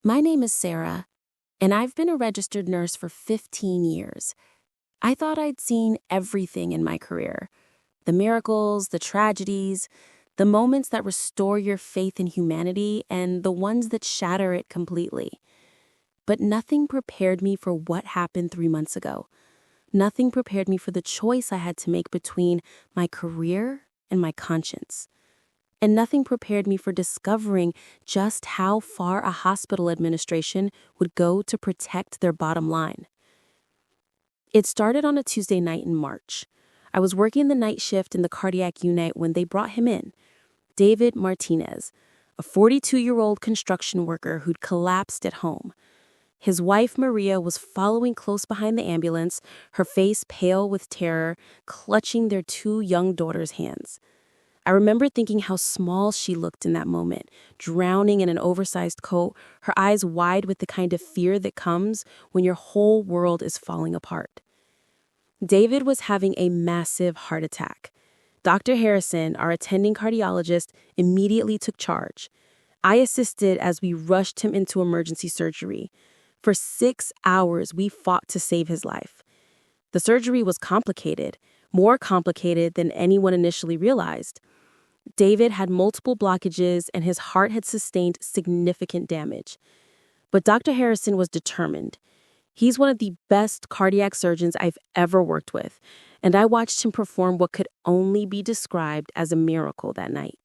My name is Sarah, and I've been a registered nurse for 15 years. I thought I'd seen everything in my career: the miracles, the tragedies, the moments that restore your faith in humanity, and the ones that shatter it completely. But nothing prepared me for what happened 3 months ago. Nothing prepared me for the choice I had to make between my career and my conscience. And nothing prepared me for discovering just how far a hospital administration would go to protect their bottom line. It started on a Tuesday night in March. I was working the night shift in the cardiac unit when they brought him in. David Martinez, a 42-year-old construction worker who'd collapsed at home. His wife, Maria, was following close behind the ambulance, her face pale with terror, clutching their 2 young daughters' hands. I remember thinking how small she looked in that moment, drowning in an oversized coat, her eyes wide with the kind of fear that comes when your whole world is falling apart. David was having a massive heart attack. Dr. Harrison, our attending cardiologist, immediately took charge. I assisted as we rushed him into emergency surgery. For 6 hours, we fought to save his life. The surgery was complicated, more complicated than anyone initially realized. David had multiple blockages and his heart had sustained significant damage. But Dr. Harrison was determined. He's one of the best cardiac surgeons I've ever worked with, and I watched him perform what could only be described as a miracle that night.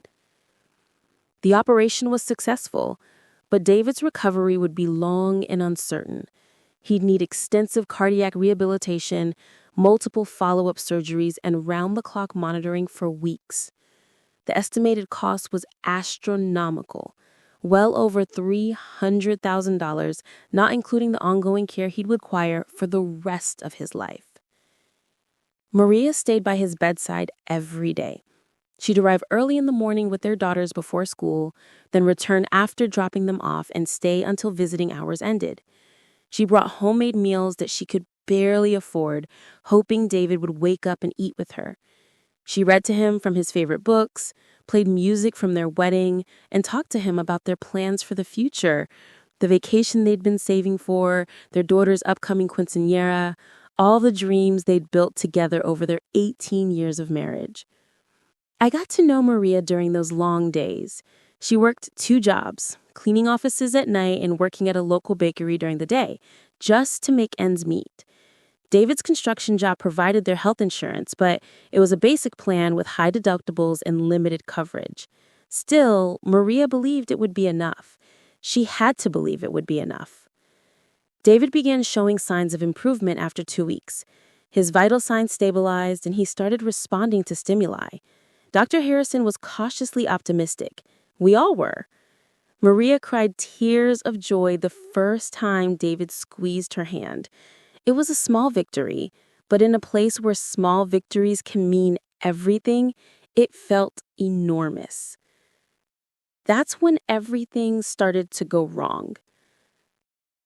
The operation was successful, but David's recovery would be long and uncertain. He'd need extensive cardiac rehabilitation, multiple follow-up surgeries, and round-the-clock monitoring for weeks. The estimated cost was astronomical, well over $300,000, not including the ongoing care he'd require for the rest of his life. Maria stayed by his bedside every day. She'd arrive early in the morning with their daughters before school, then return after dropping them off and stay until visiting hours ended. She brought homemade meals that she could barely afford, hoping David would wake up and eat with her. She read to him from his favorite books, played music from their wedding, and talked to him about their plans for the future, the vacation they'd been saving for, their daughter's upcoming quinceañera, all the dreams they'd built together over their 18 years of marriage. I got to know Maria during those long days. She worked 2 jobs, cleaning offices at night and working at a local bakery during the day, just to make ends meet. David's construction job provided their health insurance, but it was a basic plan with high deductibles and limited coverage. Still, Maria believed it would be enough. She had to believe it would be enough. David began showing signs of improvement after 2 weeks. His vital signs stabilized, and he started responding to stimuli. Dr. Harrison was cautiously optimistic. We all were. Maria cried tears of joy the first time David squeezed her hand. It was a small victory, but in a place where small victories can mean everything, it felt enormous. That's when everything started to go wrong.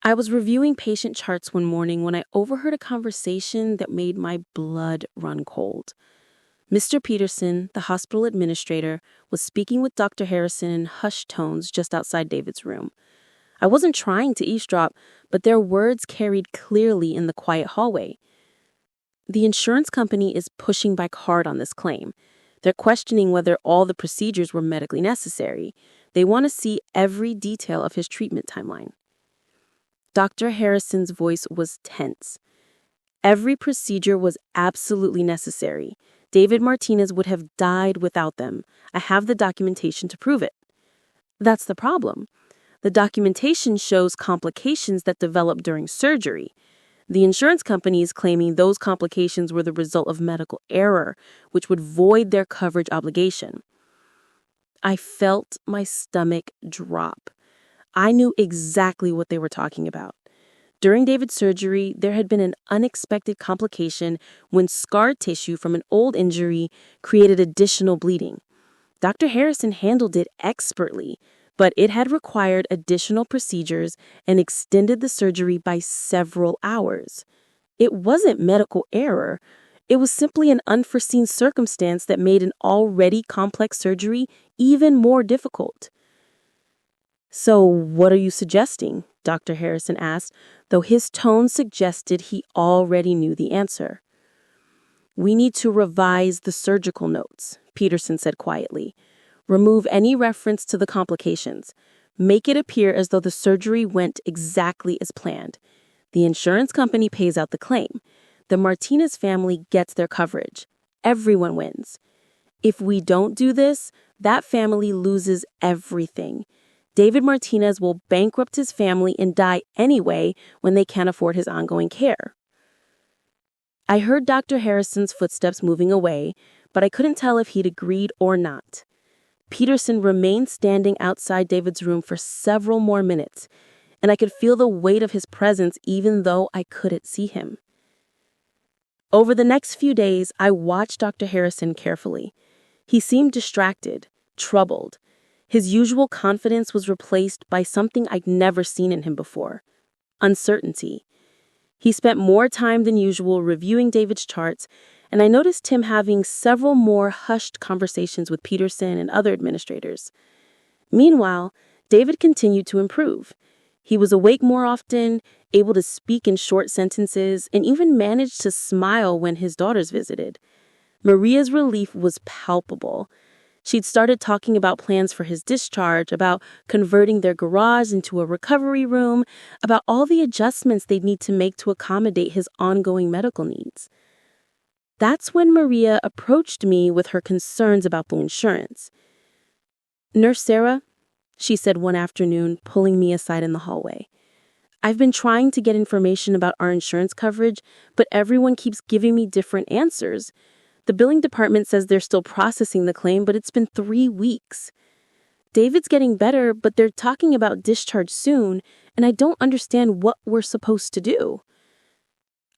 I was reviewing patient charts one morning when I overheard a conversation that made my blood run cold. Mr. Peterson, the hospital administrator, was speaking with Dr. Harrison in hushed tones just outside David's room. I wasn't trying to eavesdrop, but their words carried clearly in the quiet hallway. The insurance company is pushing back hard on this claim. They're questioning whether all the procedures were medically necessary. They want to see every detail of his treatment timeline. Dr. Harrison's voice was tense. Every procedure was absolutely necessary. David Martinez would have died without them. I have the documentation to prove it. That's the problem. The documentation shows complications that developed during surgery. The insurance company is claiming those complications were the result of medical error, which would void their coverage obligation. I felt my stomach drop. I knew exactly what they were talking about. During David's surgery, there had been an unexpected complication when scar tissue from an old injury created additional bleeding. Dr. Harrison handled it expertly, but it had required additional procedures and extended the surgery by several hours. It wasn't medical error. It was simply an unforeseen circumstance that made an already complex surgery even more difficult. "So, what are you suggesting?" Dr. Harrison asked, though his tone suggested he already knew the answer. "We need to revise the surgical notes," Peterson said quietly. "Remove any reference to the complications. Make it appear as though the surgery went exactly as planned. The insurance company pays out the claim. The Martinez family gets their coverage. Everyone wins. If we don't do this, that family loses everything. David Martinez will bankrupt his family and die anyway when they can't afford his ongoing care." I heard Dr. Harrison's footsteps moving away, but I couldn't tell if he'd agreed or not. Peterson remained standing outside David's room for several more minutes, and I could feel the weight of his presence even though I couldn't see him. Over the next few days, I watched Dr. Harrison carefully. He seemed distracted, troubled. His usual confidence was replaced by something I'd never seen in him before: uncertainty. He spent more time than usual reviewing David's charts, and I noticed him having several more hushed conversations with Peterson and other administrators. Meanwhile, David continued to improve. He was awake more often, able to speak in short sentences, and even managed to smile when his daughters visited. Maria's relief was palpable. She'd started talking about plans for his discharge, about converting their garage into a recovery room, about all the adjustments they'd need to make to accommodate his ongoing medical needs. That's when Maria approached me with her concerns about the insurance. "Nurse Sarah," she said one afternoon, pulling me aside in the hallway, "I've been trying to get information about our insurance coverage, but everyone keeps giving me different answers. The billing department says they're still processing the claim, but it's been 3 weeks. David's getting better, but they're talking about discharge soon, and I don't understand what we're supposed to do."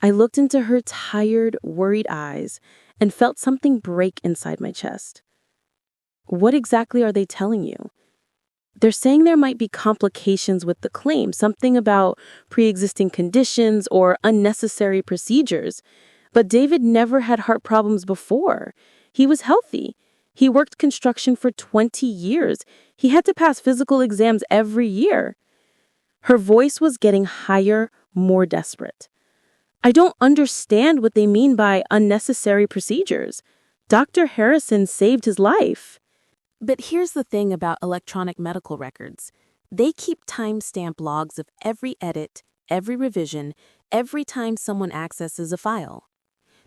I looked into her tired, worried eyes and felt something break inside my chest. "What exactly are they telling you?" "They're saying there might be complications with the claim, something about pre-existing conditions or unnecessary procedures. But David never had heart problems before. He was healthy. He worked construction for 20 years. He had to pass physical exams every year." Her voice was getting higher, more desperate. "I don't understand what they mean by unnecessary procedures. Dr. Harrison saved his life." But here's the thing about electronic medical records. They keep timestamp logs of every edit, every revision, every time someone accesses a file.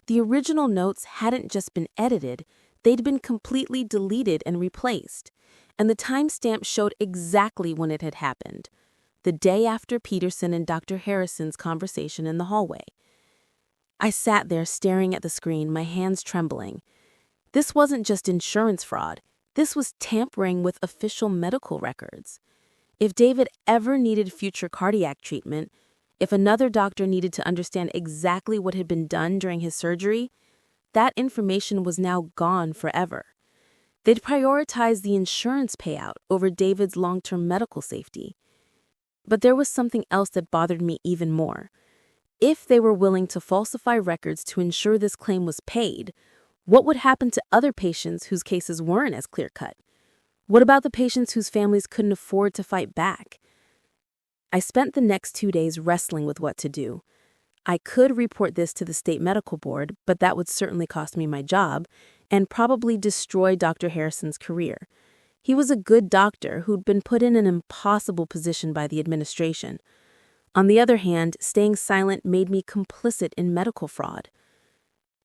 The original notes hadn't just been edited, they'd been completely deleted and replaced. And the timestamp showed exactly when it had happened: the day after Peterson and Dr. Harrison's conversation in the hallway. I sat there staring at the screen, my hands trembling. This wasn't just insurance fraud. This was tampering with official medical records. If David ever needed future cardiac treatment, if another doctor needed to understand exactly what had been done during his surgery, that information was now gone forever. They'd prioritize the insurance payout over David's long-term medical safety. But there was something else that bothered me even more. If they were willing to falsify records to ensure this claim was paid, what would happen to other patients whose cases weren't as clear-cut? What about the patients whose families couldn't afford to fight back? I spent the next 2 days wrestling with what to do. I could report this to the state medical board, but that would certainly cost me my job and probably destroy Dr. Harrison's career. He was a good doctor who'd been put in an impossible position by the administration. On the other hand, staying silent made me complicit in medical fraud.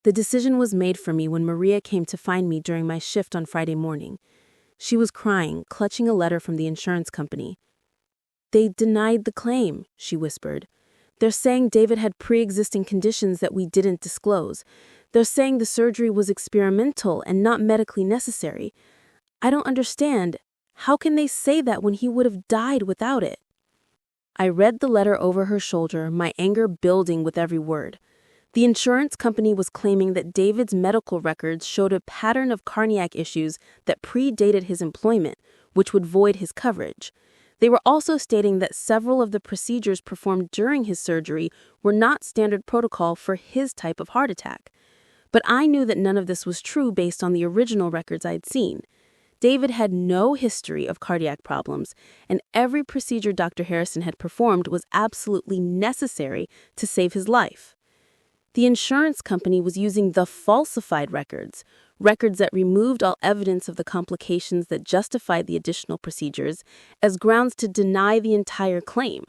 The decision was made for me when Maria came to find me during my shift on Friday morning. She was crying, clutching a letter from the insurance company. "They denied the claim," she whispered. "They're saying David had pre-existing conditions that we didn't disclose. They're saying the surgery was experimental and not medically necessary. I don't understand. How can they say that when he would have died without it?" I read the letter over her shoulder, my anger building with every word. The insurance company was claiming that David's medical records showed a pattern of cardiac issues that predated his employment, which would void his coverage. They were also stating that several of the procedures performed during his surgery were not standard protocol for his type of heart attack. But I knew that none of this was true based on the original records I'd seen. David had no history of cardiac problems, and every procedure Dr. Harrison had performed was absolutely necessary to save his life. The insurance company was using the falsified records that removed all evidence of the complications that justified the additional procedures, as grounds to deny the entire claim.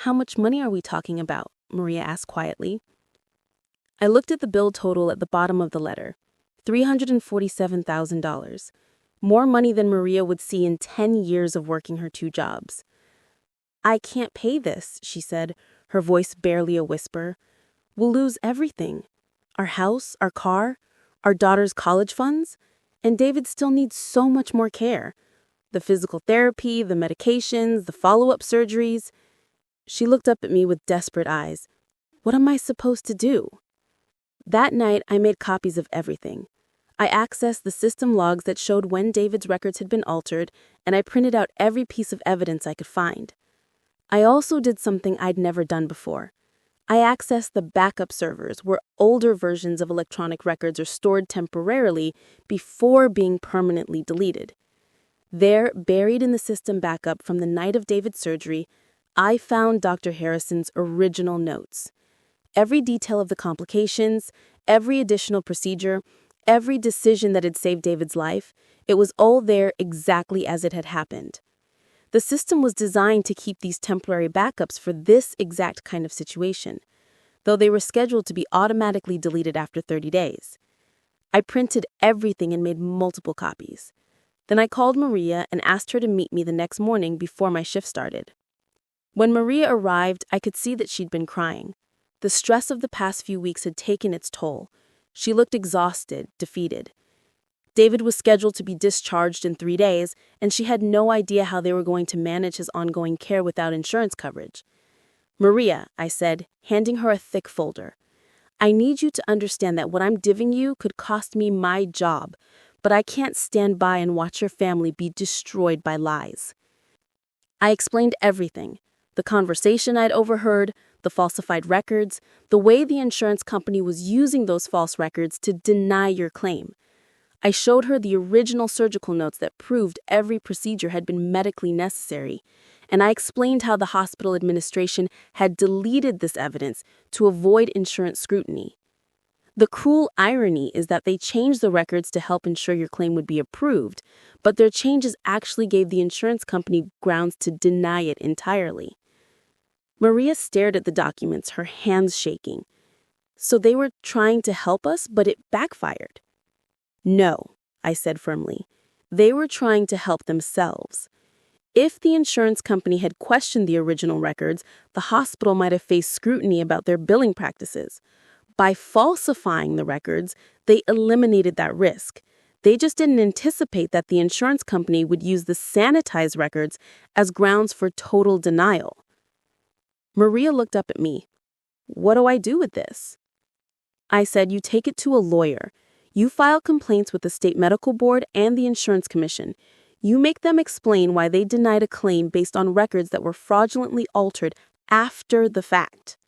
"How much money are we talking about?" Maria asked quietly. I looked at the bill total at the bottom of the letter. $347,000. More money than Maria would see in 10 years of working her 2 jobs. "I can't pay this," she said, her voice barely a whisper. "We'll lose everything. Our house, our car, our daughter's college funds. And David still needs so much more care. The physical therapy, the medications, the follow-up surgeries." She looked up at me with desperate eyes. "What am I supposed to do?" That night, I made copies of everything. I accessed the system logs that showed when David's records had been altered, and I printed out every piece of evidence I could find. I also did something I'd never done before. I accessed the backup servers where older versions of electronic records are stored temporarily before being permanently deleted. There, buried in the system backup from the night of David's surgery, I found Dr. Harrison's original notes. Every detail of the complications, every additional procedure, every decision that had saved David's life, it was all there exactly as it had happened. The system was designed to keep these temporary backups for this exact kind of situation, though they were scheduled to be automatically deleted after 30 days. I printed everything and made multiple copies. Then I called Maria and asked her to meet me the next morning before my shift started. When Maria arrived, I could see that she'd been crying. The stress of the past few weeks had taken its toll. She looked exhausted, defeated. David was scheduled to be discharged in 3 days, and she had no idea how they were going to manage his ongoing care without insurance coverage. "Maria," I said, handing her a thick folder, "I need you to understand that what I'm giving you could cost me my job, but I can't stand by and watch your family be destroyed by lies." I explained everything: the conversation I'd overheard, the falsified records, the way the insurance company was using those false records to deny your claim. I showed her the original surgical notes that proved every procedure had been medically necessary, and I explained how the hospital administration had deleted this evidence to avoid insurance scrutiny. The cruel irony is that they changed the records to help ensure your claim would be approved, but their changes actually gave the insurance company grounds to deny it entirely. Maria stared at the documents, her hands shaking. "So they were trying to help us, but it backfired." "No," I said firmly. "They were trying to help themselves. If the insurance company had questioned the original records, the hospital might have faced scrutiny about their billing practices. By falsifying the records, they eliminated that risk. They just didn't anticipate that the insurance company would use the sanitized records as grounds for total denial." Maria looked up at me. "What do I do with this?" I said, "You take it to a lawyer. You file complaints with the state medical board and the insurance commission. You make them explain why they denied a claim based on records that were fraudulently altered after the fact."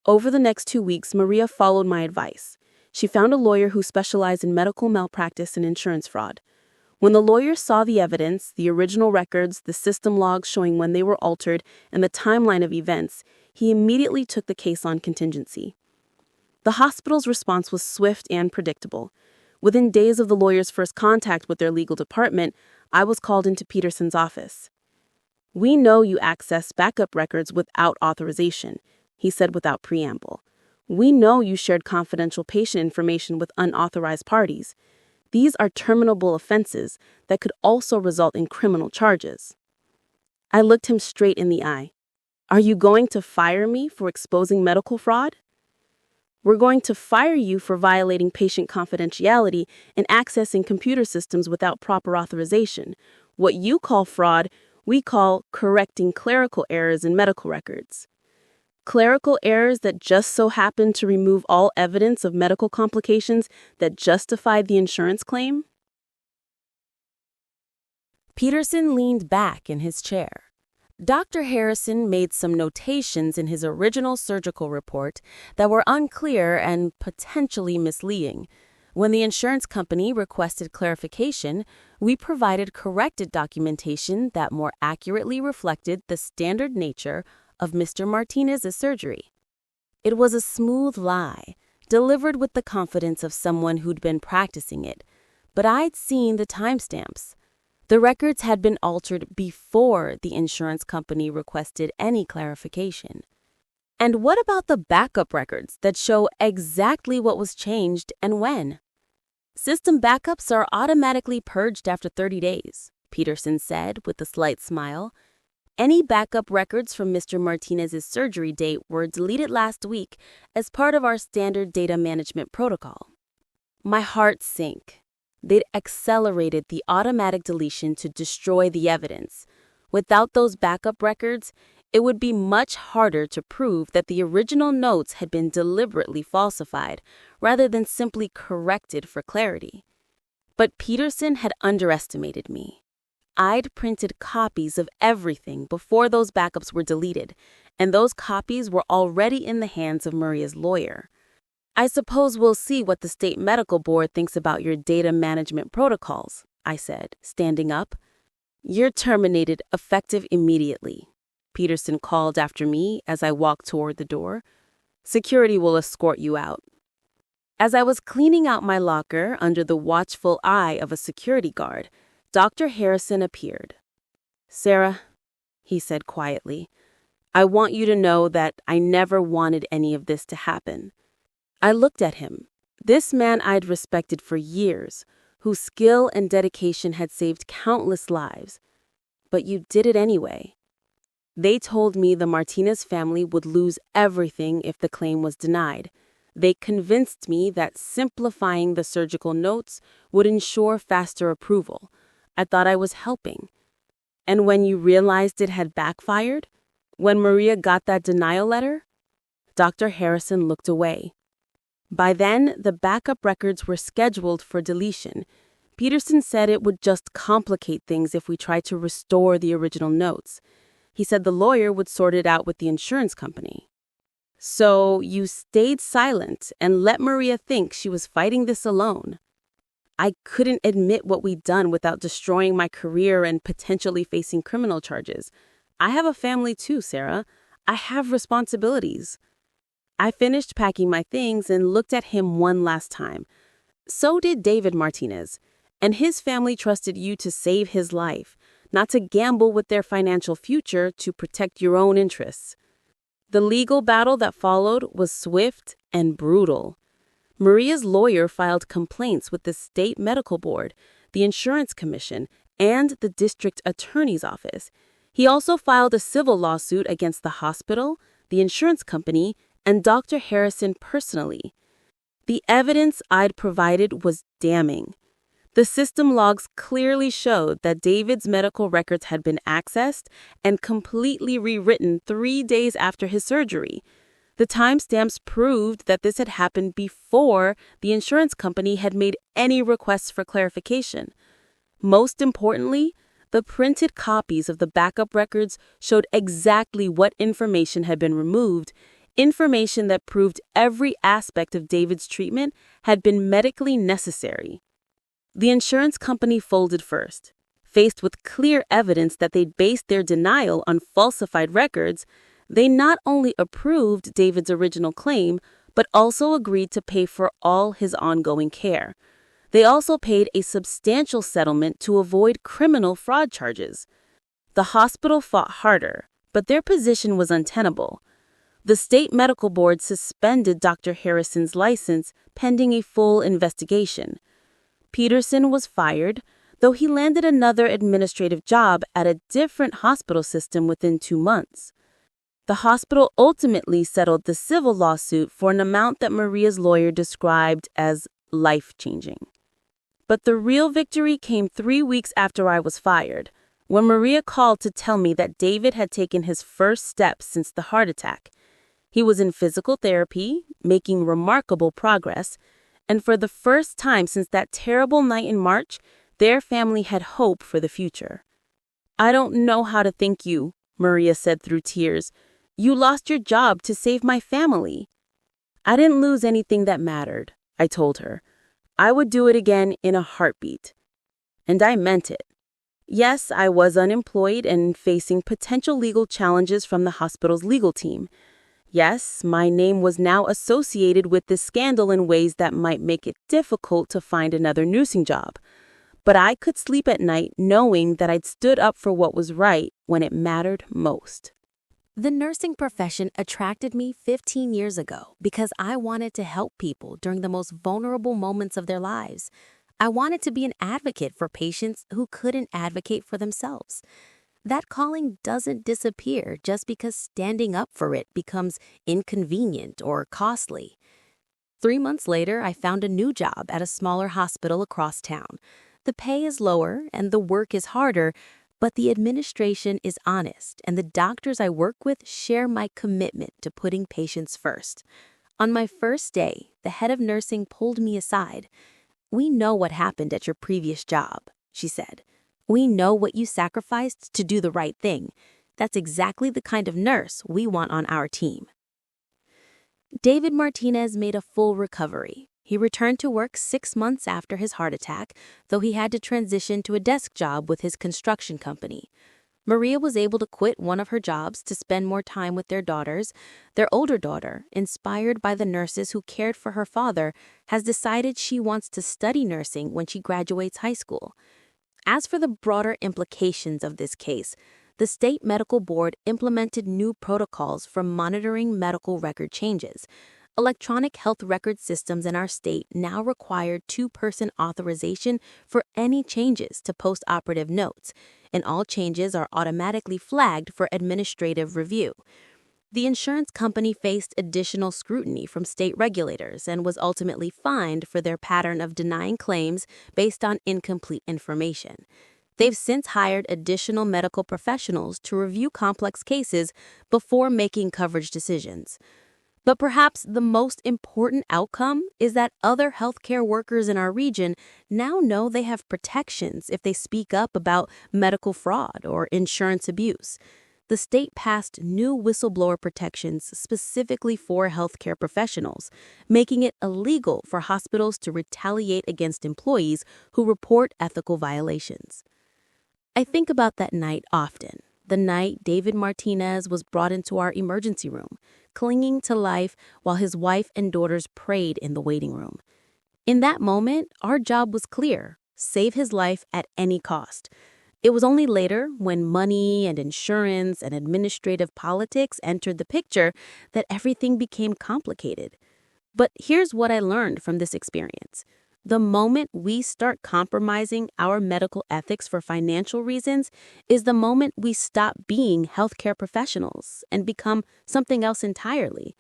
Over the next 2 weeks, Maria followed my advice. She found a lawyer who specialized in medical malpractice and insurance fraud. When the lawyer saw the evidence, the original records, the system logs showing when they were altered, and the timeline of events, he immediately took the case on contingency. The hospital's response was swift and predictable. Within days of the lawyer's first contact with their legal department, I was called into Peterson's office. "We know you accessed backup records without authorization," he said without preamble. "We know you shared confidential patient information with unauthorized parties. These are terminable offenses that could also result in criminal charges." I looked him straight in the eye. "Are you going to fire me for exposing medical fraud?" "We're going to fire you for violating patient confidentiality and accessing computer systems without proper authorization. What you call fraud, we call correcting clerical errors in medical records." Clerical errors that just so happen to remove all evidence of medical complications that justified the insurance claim? Peterson leaned back in his chair. Dr. Harrison made some notations in his original surgical report that were unclear and potentially misleading, When the insurance company requested clarification, we provided corrected documentation that more accurately reflected the standard nature of Mr. Martinez's surgery. It was a smooth lie, delivered with the confidence of someone who'd been practicing it, but I'd seen the timestamps. The records had been altered before the insurance company requested any clarification. And what about the backup records that show exactly what was changed and when? System backups are automatically purged after 30 days, Peterson said with a slight smile. Any backup records from Mr. Martinez's surgery date were deleted last week as part of our standard data management protocol. My heart sank. They'd accelerated the automatic deletion to destroy the evidence. Without those backup records, it would be much harder to prove that the original notes had been deliberately falsified rather than simply corrected for clarity. But Peterson had underestimated me. I'd printed copies of everything before those backups were deleted, and those copies were already in the hands of Maria's lawyer. I suppose we'll see what the state medical board thinks about your data management protocols, I said, standing up. You're terminated effective immediately, Peterson called after me as I walked toward the door. Security will escort you out. As I was cleaning out my locker under the watchful eye of a security guard, Dr. Harrison appeared. Sarah, he said quietly, I want you to know that I never wanted any of this to happen. I looked at him, this man I'd respected for years, whose skill and dedication had saved countless lives. But you did it anyway. They told me the Martinez family would lose everything if the claim was denied. They convinced me that simplifying the surgical notes would ensure faster approval. I thought I was helping. And when you realized it had backfired? When Maria got that denial letter? Dr. Harrison looked away. By then, the backup records were scheduled for deletion. Peterson said it would just complicate things if we tried to restore the original notes. He said the lawyer would sort it out with the insurance company. So you stayed silent and let Maria think she was fighting this alone. I couldn't admit what we'd done without destroying my career and potentially facing criminal charges. I have a family too, Sarah. I have responsibilities. I finished packing my things and looked at him one last time. So did David Martinez, and his family trusted you to save his life, not to gamble with their financial future to protect your own interests. The legal battle that followed was swift and brutal. Maria's lawyer filed complaints with the state medical board, the insurance commission, and the district attorney's office. He also filed a civil lawsuit against the hospital, the insurance company, and Dr. Harrison personally. The evidence I'd provided was damning. The system logs clearly showed that David's medical records had been accessed and completely rewritten 3 days after his surgery. The timestamps proved that this had happened before the insurance company had made any requests for clarification. Most importantly, the printed copies of the backup records showed exactly what information had been removed, information that proved every aspect of David's treatment had been medically necessary. The insurance company folded first. Faced with clear evidence that they'd based their denial on falsified records, they not only approved David's original claim, but also agreed to pay for all his ongoing care. They also paid a substantial settlement to avoid criminal fraud charges. The hospital fought harder, but their position was untenable. The state medical board suspended Dr. Harrison's license pending a full investigation. Peterson was fired, though he landed another administrative job at a different hospital system within 2 months. The hospital ultimately settled the civil lawsuit for an amount that Maria's lawyer described as life-changing. But the real victory came 3 weeks after I was fired, when Maria called to tell me that David had taken his first steps since the heart attack. He was in physical therapy, making remarkable progress, and for the first time since that terrible night in March, their family had hope for the future. I don't know how to thank you, Maria said through tears. You lost your job to save my family. I didn't lose anything that mattered, I told her. I would do it again in a heartbeat. And I meant it. Yes, I was unemployed and facing potential legal challenges from the hospital's legal team. Yes, my name was now associated with this scandal in ways that might make it difficult to find another nursing job. But I could sleep at night knowing that I'd stood up for what was right when it mattered most. The nursing profession attracted me 15 years ago because I wanted to help people during the most vulnerable moments of their lives. I wanted to be an advocate for patients who couldn't advocate for themselves. That calling doesn't disappear just because standing up for it becomes inconvenient or costly. 3 months later, I found a new job at a smaller hospital across town. The pay is lower and the work is harder, but the administration is honest and the doctors I work with share my commitment to putting patients first. On my first day, the head of nursing pulled me aside. "We know what happened at your previous job," she said. "We know what you sacrificed to do the right thing. That's exactly the kind of nurse we want on our team." David Martinez made a full recovery. He returned to work 6 months after his heart attack, though he had to transition to a desk job with his construction company. Maria was able to quit one of her jobs to spend more time with their daughters. Their older daughter, inspired by the nurses who cared for her father, has decided she wants to study nursing when she graduates high school. As for the broader implications of this case, the state medical board implemented new protocols for monitoring medical record changes. Electronic health record systems in our state now require two-person authorization for any changes to post-operative notes, and all changes are automatically flagged for administrative review. The insurance company faced additional scrutiny from state regulators and was ultimately fined for their pattern of denying claims based on incomplete information. They've since hired additional medical professionals to review complex cases before making coverage decisions. But perhaps the most important outcome is that other healthcare workers in our region now know they have protections if they speak up about medical fraud or insurance abuse. The state passed new whistleblower protections specifically for healthcare professionals, making it illegal for hospitals to retaliate against employees who report ethical violations. I think about that night often, the night David Martinez was brought into our emergency room, clinging to life while his wife and daughters prayed in the waiting room. In that moment, our job was clear: save his life at any cost. It was only later, when money and insurance and administrative politics entered the picture, that everything became complicated. But here's what I learned from this experience. The moment we start compromising our medical ethics for financial reasons is the moment we stop being healthcare professionals and become something else entirely.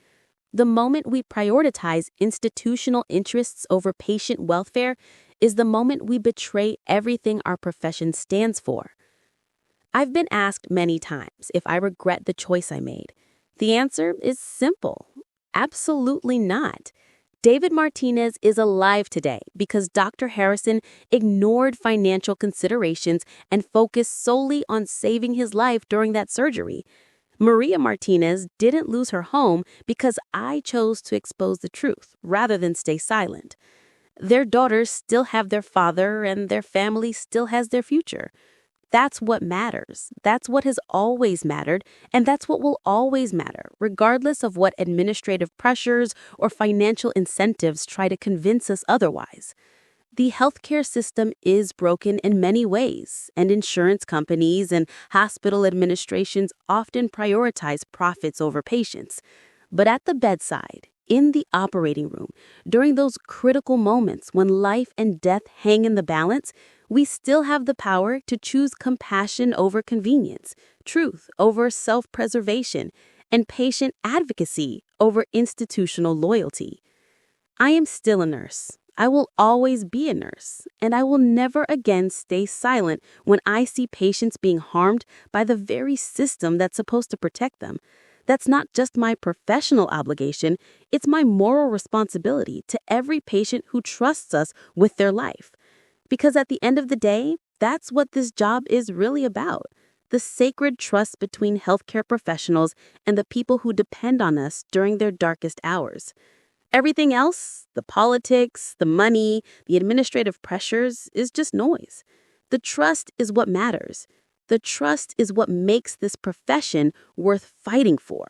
The moment we prioritize institutional interests over patient welfare is the moment we betray everything our profession stands for. I've been asked many times if I regret the choice I made. The answer is simple: absolutely not. David Martinez is alive today because Dr. Harrison ignored financial considerations and focused solely on saving his life during that surgery. Maria Martinez didn't lose her home because I chose to expose the truth rather than stay silent. Their daughters still have their father and their family still has their future. That's what matters. That's what has always mattered, and that's what will always matter, regardless of what administrative pressures or financial incentives try to convince us otherwise. The healthcare system is broken in many ways, and insurance companies and hospital administrations often prioritize profits over patients. But at the bedside, in the operating room, during those critical moments when life and death hang in the balance, we still have the power to choose compassion over convenience, truth over self-preservation, and patient advocacy over institutional loyalty. I am still a nurse. I will always be a nurse, and I will never again stay silent when I see patients being harmed by the very system that's supposed to protect them. That's not just my professional obligation, it's my moral responsibility to every patient who trusts us with their life. Because at the end of the day, that's what this job is really about: the sacred trust between healthcare professionals and the people who depend on us during their darkest hours. Everything else, the politics, the money, the administrative pressures, is just noise. The trust is what matters. The trust is what makes this profession worth fighting for.